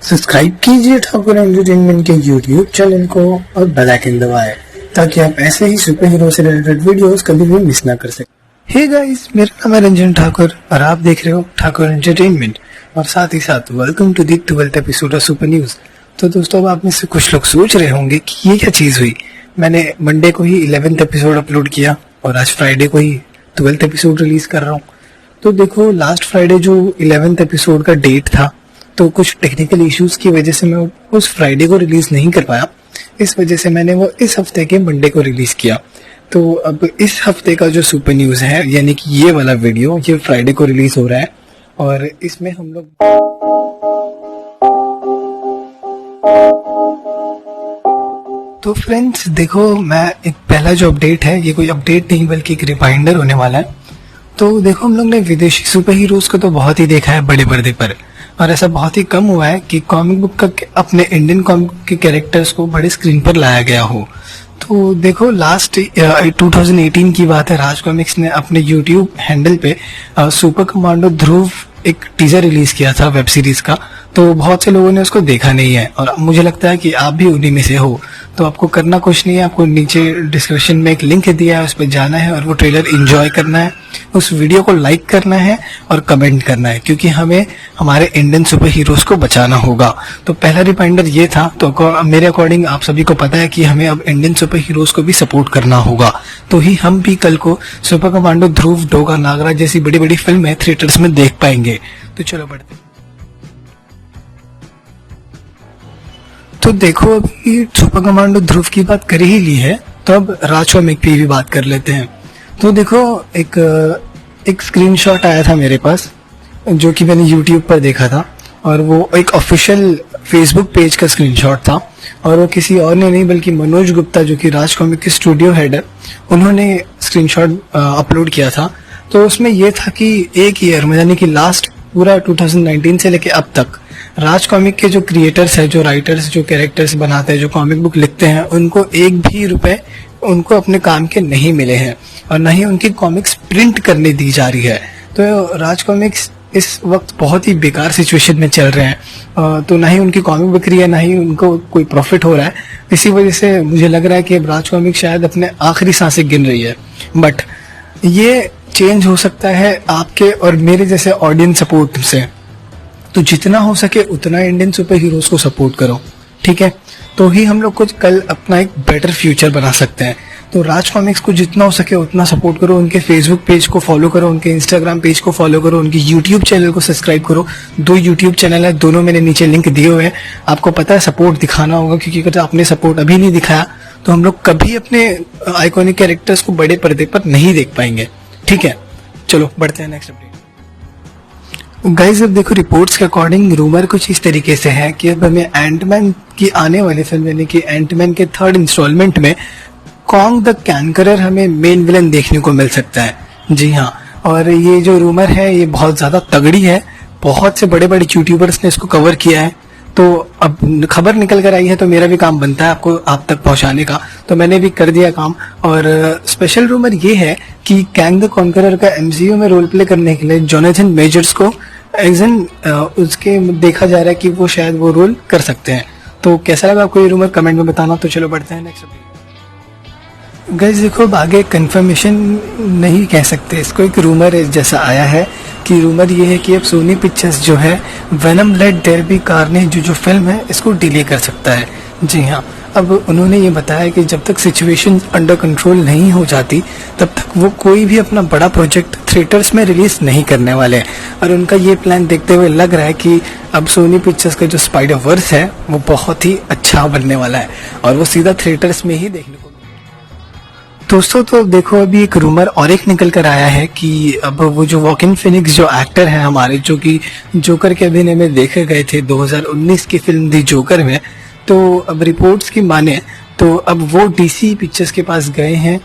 Subscribe कीजिए Thakur entertainment के YouTube channel को और बेल आइकन दबाएं ताकि आप ऐसे ही सुपर हीरो से रिलेटेड वीडियोस कभी भी मिस ना कर सकें। हे गाइस, मेरा नाम है रंजन ठाकुर और आप देख रहे हो ठाकुर एंटरटेनमेंट और साथ ही साथ welcome to the 12th episode of super news. तो दोस्तों, अब आप में से कुछ लोग सोच रहे होंगे कि ये क्या चीज हुई। मैंने मंडे को ही 11th एपिसोड अपलोड किया और आज फ्राइडे को ही 12th एपिसोड रिलीज कर रहा हूँ। तो देखो, लास्ट फ्राइडे जो 11th एपिसोड का डेट था, तो कुछ टेक्निकल इश्यूज की वजह से मैं उस फ्राइडे को रिलीज नहीं कर पाया। इस वजह से मैंने वो इस हफ्ते के मंडे को रिलीज किया। तो अब इस हफ्ते का जो सुपर न्यूज है, यानी कि ये वाला वीडियो, ये फ्राइडे को रिलीज हो रहा है और इसमें हम लोग तो फ्रेंड्स देखो, मैं एक पहला जो अपडेट है, ये कोई अपडेट नहीं बल्कि एक रिमाइंडर होने वाला है। तो देखो, हम लोग ने विदेशी सुपर हीरोज को तो बहुत ही देखा है बड़े पर्दे पर, और ऐसा बहुत ही कम हुआ है कि कॉमिक बुक का अपने इंडियन कॉमिक के कैरेक्टर्स को बड़े स्क्रीन पर लाया गया हो। तो देखो, लास्ट 2018 की बात है, राज कॉमिक्स ने अपने यूट्यूब हैंडल पे सुपर कमांडो ध्रुव एक टीजर रिलीज किया था वेब सीरीज का। तो बहुत से लोगों ने उसको देखा नहीं है और मुझे लगता है कि आप भी उन्हीं में से हो। तो आपको करना कुछ नहीं है, आपको नीचे डिस्क्रिप्शन में एक लिंक दिया है, उस पर जाना है और वो ट्रेलर एंजॉय करना है, उस वीडियो को लाइक करना है और कमेंट करना है, क्योंकि हमें हमारे इंडियन सुपर हीरोज को बचाना होगा। तो पहला रिमाइंडर ये था। तो मेरे अकॉर्डिंग आप सभी को पता है कि हमें अब इंडियन सुपर हीरोज को भी सपोर्ट करना होगा, तो ही हम भी कल को सुपर कमांडो ध्रुव, डोगा, नागराज जैसी बड़ी बड़ी फिल्में थिएटर्स में देख पाएंगे। तो चलो बढ़ते हैं। तो देखो, अभी सुपर कमांडो ध्रुव की बात कर ही ली है, तो अब राज कॉमिक की भी बात कर लेते हैं। तो देखो, एक स्क्रीनशॉट आया था मेरे पास जो कि मैंने यूट्यूब पर देखा था, और वो एक ऑफिशियल फेसबुक पेज का स्क्रीनशॉट था, और वो किसी और ने नहीं बल्कि मनोज गुप्ता, जो कि राज कॉमिक के स्टूडियो हेड है, उन्होंने स्क्रीनशॉट अपलोड किया था। तो उसमें ये था कि एक ईयर में, यानी कि लास्ट पूरा 2019 से लेके अब तक राज कॉमिक के जो क्रिएटर्स है, जो राइटर्स, जो कैरेक्टर्स बनाते हैं, जो कॉमिक बुक लिखते हैं, उनको एक भी रुपए उनको अपने काम के नहीं मिले हैं और न ही उनकी कॉमिक्स प्रिंट करने दी जा रही है। तो राज कॉमिक्स इस वक्त बहुत ही बेकार सिचुएशन में चल रहे हैं। तो ना ही उनकी कॉमिक बिक रही है, ना ही उनको कोई प्रॉफिट हो रहा है। इसी वजह से मुझे लग रहा है कि अब राज कॉमिक शायद अपने आखिरी सांसें गिन रही है। बट ये चेंज हो सकता है आपके और मेरे जैसे ऑडियंस सपोर्ट से। तो जितना हो सके उतना इंडियन सुपर हीरोज को सपोर्ट करो, ठीक है? तो ही हम लोग कुछ कल अपना एक बेटर फ्यूचर बना सकते हैं। तो राज कॉमिक्स को जितना हो सके उतना सपोर्ट करो, उनके फेसबुक पेज को फॉलो करो, उनके इंस्टाग्राम पेज को फॉलो करो, उनके यूट्यूब चैनल को सब्सक्राइब करो। 2 यूट्यूब चैनल है, दोनों मैंने नीचे लिंक दिए हुए हैं। आपको पता है सपोर्ट दिखाना होगा, क्योंकि अगर आपने सपोर्ट अभी नहीं दिखाया तो हम लोग कभी अपने आइकॉनिक कैरेक्टर्स को बड़े पर्दे पर नहीं देख पाएंगे, ठीक है? चलो बढ़ते हैं नेक्स्ट अपडेट। गाइस, अब देखो, रिपोर्ट्स के अकॉर्डिंग रूमर कुछ इस तरीके से है कि अब हमें एंटमैन की आने वाली फिल्म, यानी कि एंटमैन के 3rd इंस्टॉलमेंट में कॉन्ग द कैनकरर हमें मेन विलन देखने को मिल सकता है। जी हाँ, और ये जो रूमर है ये बहुत ज्यादा तगड़ी है। बहुत से बड़े बड़े यूट्यूबर्स ने इसको कवर किया है। तो अब खबर निकल कर आई है, तो मेरा भी काम बनता है आपको आप तक पहुंचाने का। तो मैंने भी कर दिया काम। और स्पेशल रूमर ये है कि कैंग द कॉन्करर का एमसीयू में रोल प्ले करने के लिए जोनाथन मेजर्स को उसके देखा जा रहा है कि वो शायद वो रोल कर सकते हैं। तो कैसा लगा आपको ये रूमर, कमेंट में बताना। तो चलो बढ़ते हैं नेक्स्ट अपडेट। गाइस देखो, अब आगे कंफर्मेशन नहीं कह सकते इसको, एक रूमर जैसा आया है कि रूमर ये है कि अब सोनी पिक्चर्स जो है Venom let there be Carnage जो फिल्म है इसको डिले कर सकता है। जी हाँ, अब उन्होंने ये बताया कि जब तक सिचुएशन अंडर कंट्रोल नहीं हो जाती तब तक वो कोई भी अपना बड़ा प्रोजेक्ट थिएटर्स में रिलीज नहीं करने वाले हैं। और उनका ये प्लान देखते हुए लग रहा है कि अब सोनी पिक्चर्स का जो स्पाइडर वर्स है वो बहुत ही अच्छा बनने वाला है और वो सीधा थिएटर्स में ही देखने को। दोस्तों, तो देखो, अभी एक रूमर और एक निकल कर आया है कि अब वो जो वॉकिन फिनिक्स जो एक्टर है हमारे, जो कि जोकर के अभिनय में देखे गए थे 2019 की फिल्म दी जोकर में, तो अब रिपोर्ट्स की माने तो अब वो डीसी पिक्चर्स के पास गए हैं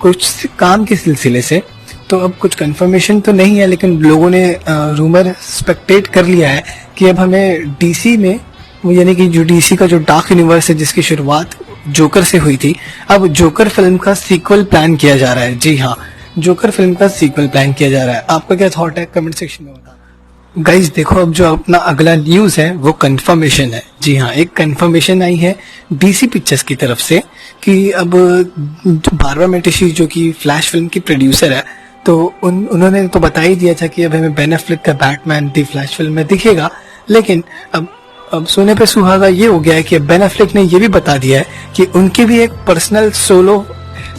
कुछ काम के सिलसिले से। तो अब कुछ कंफर्मेशन तो नहीं है, लेकिन लोगों ने रूमर स्पेक्टेट कर लिया है कि अब हमें डीसी में, यानी कि जो डीसी का जो डार्क यूनिवर्स है जिसकी शुरुआत जोकर से हुई थी, अब जोकर फिल्म का सीक्वल प्लान किया जा रहा है। जी हाँ, जोकर फिल्म का सीक्वल प्लान किया जा रहा है। आपका क्या थॉट है, कमेंट सेक्शन में बताना। गाइज देखो, अब जो अपना अगला न्यूज है वो कंफर्मेशन है। जी हाँ, एक कंफर्मेशन आई है डीसी पिक्चर्स की तरफ से कि अब बारबा मेटेशी जो कि फ्लैश फिल्म की प्रोड्यूसर है, तो उन्होंने तो बता ही दिया था कि अब हमें बेन एफ्लेक का बैटमैन दी फ्लैश फिल्म में दिखेगा। लेकिन अब सोने पे सुहागा ये हो गया है कि बेन एफ्लेक ने ये भी बता दिया है कि उनके भी एक पर्सनल सोलो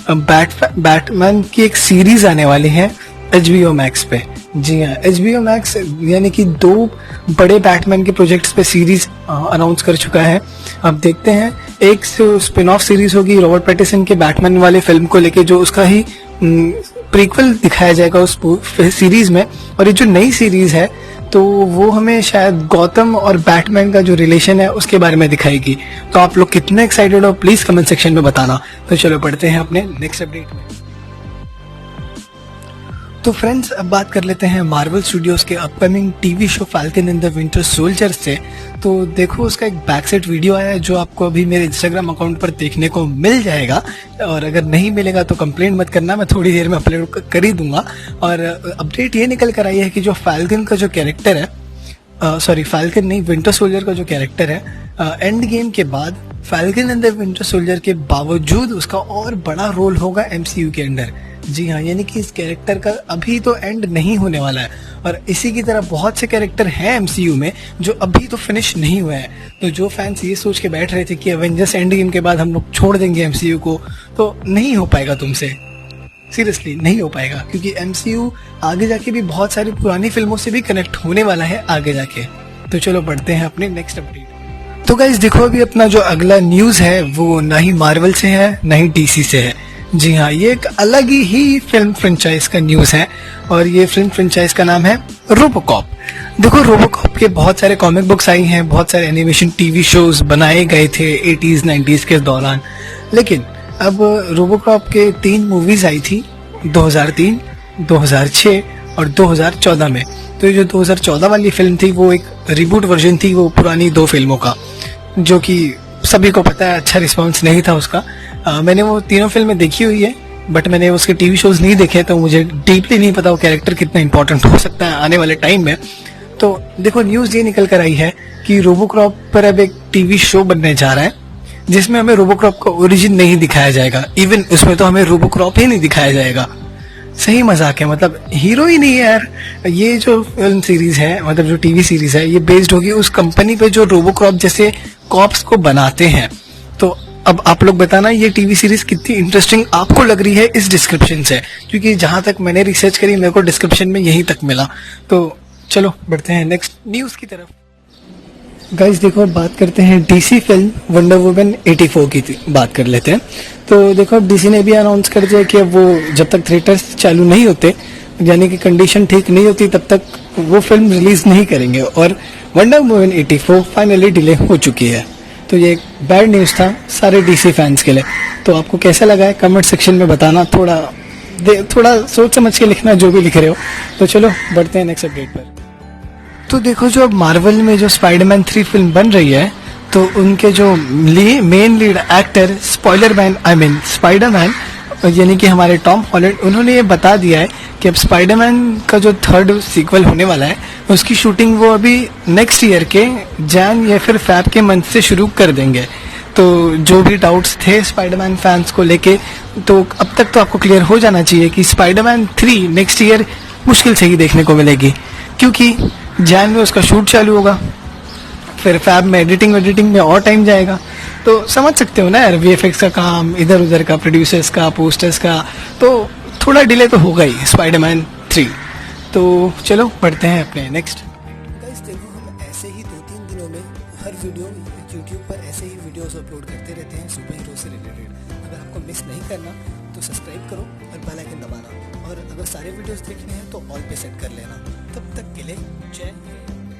बैटमैन की एक सीरीज आने वाली है HBO मैक्स पे। जी हाँ, HBO मैक्स यानी कि 2 बड़े बैटमैन के प्रोजेक्ट्स पे सीरीज अनाउंस कर चुका है। अब देखते हैं, एक स्पिन ऑफ सीरीज होगी रॉबर्ट पैटिसन के बैटमैन वाले फिल्म को लेके, जो उसका ही प्रीक्वल दिखाया जाएगा उस सीरीज में। और ये जो नई सीरीज है तो वो हमें शायद गौतम और बैटमैन का जो रिलेशन है उसके बारे में दिखाएगी। तो आप लोग कितने एक्साइटेड हो प्लीज कमेंट सेक्शन में बताना। तो चलो पढ़ते हैं अपने नेक्स्ट अपडेट में। तो फ्रेंड्स, अब बात कर लेते हैं मार्वल स्टूडियोज के upcoming TV show falcon and the winter soldier से। तो देखो, उसका एक बैकसेट वीडियो आया है जो आपको अभी मेरे इंस्टाग्राम अकाउंट पर देखने को मिल जाएगा, और अगर नहीं मिलेगा तो कंप्लेंट मत करना, मैं थोड़ी देर में अपलोड कर ही दूंगा। और अपडेट ये निकल कर आई है कि जो फाल्कन का जो कैरेक्टर है, फाल्कन नहीं, विंटर सोल्जर का जो कैरेक्टर है, एंड गेम के बाद falcon and the winter soldier के बावजूद उसका और बड़ा रोल होगा MCU के अंदर। जी हाँ, यानी कि इस कैरेक्टर का अभी तो एंड नहीं होने वाला है, और इसी की तरह बहुत से कैरेक्टर हैं MCU में जो अभी तो फिनिश नहीं हुए हैं। तो जो फैंस ये सोच के बैठ रहे थे कि एवेंजर्स एंड गेम के बाद हम लोग छोड़ देंगे MCU को, तो नहीं हो पाएगा तुमसे, सीरियसली नहीं हो पाएगा, क्योंकि MCU आगे जाके भी बहुत सारी पुरानी फिल्मों से भी कनेक्ट होने वाला है आगे जाके। तो चलो बढ़ते हैं अपने नेक्स्ट अपडेट। तो गाइस देखो, अभी अपना जो अगला न्यूज है वो ना ही मार्वल से है ना ही DC से है। जी हाँ, ये एक अलग ही फिल्म फ्रेंचाइज का न्यूज है, और ये फिल्म फ्रेंचाइज का नाम है रोबोकॉप। देखो, रोबोकॉप के बहुत सारे कॉमिक बुक्स आई हैं, बहुत सारे एनिमेशन TV शोज बनाए गए थे 80s 90s के दौरान, लेकिन अब रोबोकॉप के 3 मूवीज आई थी 2003, 2006 और 2014 में। तो ये जो 2014 वाली फिल्म थी वो एक रिबूट वर्जन थी वो पुरानी 2 फिल्मों का, जो कि सभी को पता है अच्छा रिस्पांस नहीं था उसका। मैंने वो तीनों फिल्में देखी हुई है, बट मैंने उसके TV शोज नहीं देखे, तो मुझे डीपली नहीं पता वो कैरेक्टर कितना इंपॉर्टेंट हो सकता है आने वाले टाइम में। तो देखो, न्यूज ये निकल कर आई है कि रोबोकॉप पर अब एक TV शो बनने जा रहा है जिसमें हमें रोबोकॉप का ओरिजिन नहीं दिखाया जाएगा, इवन उसमें तो हमें रोबोकॉप ही नहीं दिखाया जाएगा। सही मजाक है, मतलब हीरो ही नहीं है यार। ये जो फिल्म सीरीज है, मतलब जो TV सीरीज है, ये बेस्ड होगी उस कंपनी पे जो रोबोकॉप जैसे कॉप्स को बनाते हैं। तो अब आप लोग बताना ये TV सीरीज कितनी इंटरेस्टिंग आपको लग रही है इस डिस्क्रिप्शन से, क्योंकि जहां तक मैंने रिसर्च करी मेरे को डिस्क्रिप्शन में यही तक मिला। तो चलो बढ़ते हैं नेक्स्ट न्यूज की तरफ। गाइस देखो, अब बात करते हैं DC फिल्म वंडर वुमन 84 की बात कर लेते हैं। तो देखो, अब DC ने भी अनाउंस कर दिया कि अब वो जब तक थिएटर्स चालू नहीं होते, यानी कि कंडीशन ठीक नहीं होती, तब तक वो फिल्म रिलीज नहीं करेंगे, और वंडर वुमन 84 फाइनली डिले हो चुकी है। तो ये एक बैड न्यूज था सारे DC फैंस के लिए। तो आपको कैसा लगा है कमेंट सेक्शन में बताना, थोड़ा सोच समझ के लिखना जो भी लिख रहे हो। तो चलो बढ़ते हैं नेक्स्ट अपडेट पर। तो देखो, जो अब मार्वल में जो स्पाइडरमैन 3 फिल्म बन रही है, तो उनके जो मेन लीड एक्टर स्पाइडरमैन यानी कि हमारे टॉम हॉलैंड, उन्होंने ये बता दिया है कि अब स्पाइडरमैन का जो 3rd सीक्वल होने वाला है उसकी शूटिंग वो अभी नेक्स्ट ईयर के जैन या फिर फैब के मंथ से शुरू कर देंगे। तो जो भी डाउट्स थे स्पाइडरमैन फैंस को लेके, तो अब तक तो आपको क्लियर हो जाना चाहिए कि स्पाइडरमैन 3 नेक्स्ट ईयर मुश्किल से ही देखने को मिलेगी, क्योंकि जैन में उसका शूट चालू होगा, फिर फैब में एडिटिंग में और टाइम जाएगा। तो समझ सकते हो ना यार, VFX का काम, इधर उधर का, प्रोड्यूसर्स का, पोस्टर्स का, तो थोड़ा डिले तो होगा ही स्पाइडरमैन 3। तो चलो बढ़ते हैं अपने नेक्स्ट। गाइस देखो, हम ऐसे ही 2-3 दिनों में हर वीडियो यूट्यूब पर ऐसे ही वीडियोस अपलोड करते रहते हैं सुपर हीरो से रिलेटेड। अगर आपको मिस नहीं करना तो सब्सक्राइब करो और बेल आइकन दबाना, और अगर सारे वीडियोस देखने हैं तो ऑल पे सेट कर लेना। तब तक के लिए जय हिंद।